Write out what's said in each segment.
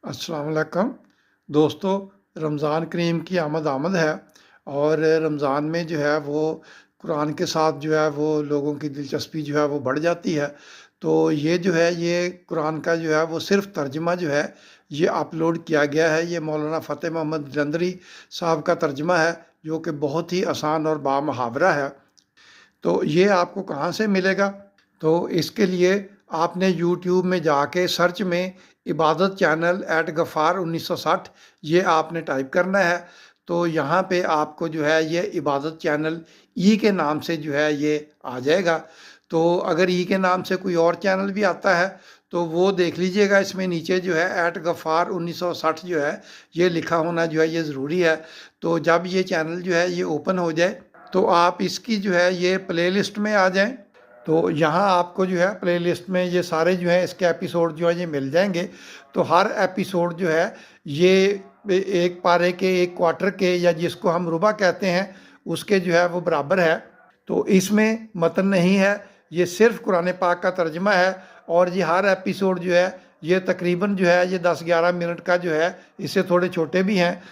अस्सलाम वालेकुम। दोस्तों, रमज़ान करीम की आमद आमद है और रमज़ान में जो है वो कुरान के साथ जो है वो लोगों की दिलचस्पी जो है वो बढ़ जाती है। तो ये जो है ये कुरान का जो है वो सिर्फ़ तर्जुमा जो है ये अपलोड किया गया है। ये मौलाना फ़तेह मोहम्मद जंदरी साहब का तर्जुमा है, जो कि बहुत ही आसान और बामुहावरा है। तो ये आपको कहाँ से मिलेगा? तो इसके लिए आपने यूट्यूब में जाके सर्च में इबादत चैनल एट गफ़ार 1960 ये आपने टाइप करना है। तो यहाँ पे आपको जो है ये इबादत चैनल ई के नाम से जो है ये आ जाएगा। तो अगर ई के नाम से कोई और चैनल भी आता है तो वो देख लीजिएगा। इसमें नीचे जो है एट गफ़ार 1960 जो है ये लिखा होना जो है ये ज़रूरी है। तो जब ये चैनल जो है ये ओपन हो जाए तो आप इसकी जो है ये प्लेलिस्ट में आ जाएं। तो यहाँ आपको जो है प्लेलिस्ट में ये सारे जो है इसके एपिसोड जो है ये मिल जाएंगे। तो हर एपिसोड जो है ये एक पारे के, एक क्वार्टर के, या जिसको हम रुबा कहते हैं, उसके जो है वो बराबर है। तो इसमें मतन नहीं है, ये सिर्फ कुरान पाक का तर्जमा है। और ये हर एपिसोड जो है ये तकरीबन जो है ये 10-11 मिनट का जो है, इससे थोड़े छोटे भी हैं।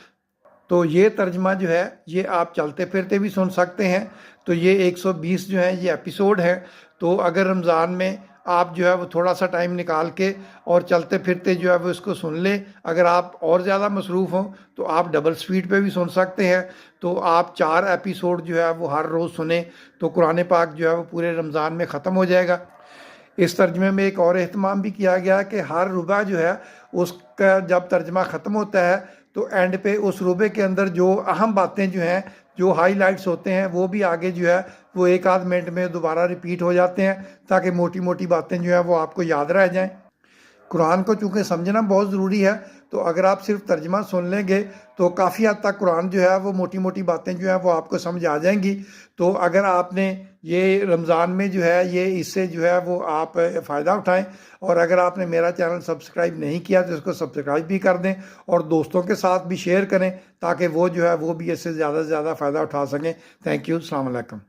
तो ये तर्जमा जो है ये आप चलते फिरते भी सुन सकते हैं। तो ये 120 जो है ये एपिसोड हैं। तो अगर रमज़ान में आप जो है वो थोड़ा सा टाइम निकाल के और चलते फिरते जो है वो इसको सुन लें। अगर आप और ज़्यादा मसरूफ़ हों तो आप डबल स्पीड पे भी सुन सकते हैं। तो आप 4 एपिसोड जो है वो हर रोज़ सुने तो कुरान पाक जो है वो पूरे रमज़ान में ख़त्म हो जाएगा। इस तर्जमे में एक और अहतमाम भी किया गया कि हर रुबा जो है उसका जब तर्जमा ख़त्म होता है तो एंड पे उस रुबे के अंदर जो अहम बातें जो हैं, जो हाईलाइट्स होते हैं, वो भी आगे जो है वो एक आध मिनट में दोबारा रिपीट हो जाते हैं, ताकि मोटी मोटी बातें जो हैं वो आपको याद रह जाएं। कुरान को चूँकि समझना बहुत ज़रूरी है, तो अगर आप सिर्फ तर्जमा सुन लेंगे तो काफ़ी हद तक कुरान जो है वो मोटी मोटी बातें जो हैं वो आपको समझ आ जाएंगी। तो अगर आपने ये रमज़ान में जो है ये इससे जो है वो आप फ़ायदा उठाएं। और अगर आपने मेरा चैनल सब्सक्राइब नहीं किया तो इसको सब्सक्राइब भी कर दें और दोस्तों के साथ भी शेयर करें, ताकि वो जो है वो भी इससे ज़्यादा से ज़्यादा फ़ायदा उठा सकें। Thank you. अस्सलाम वालेकुम।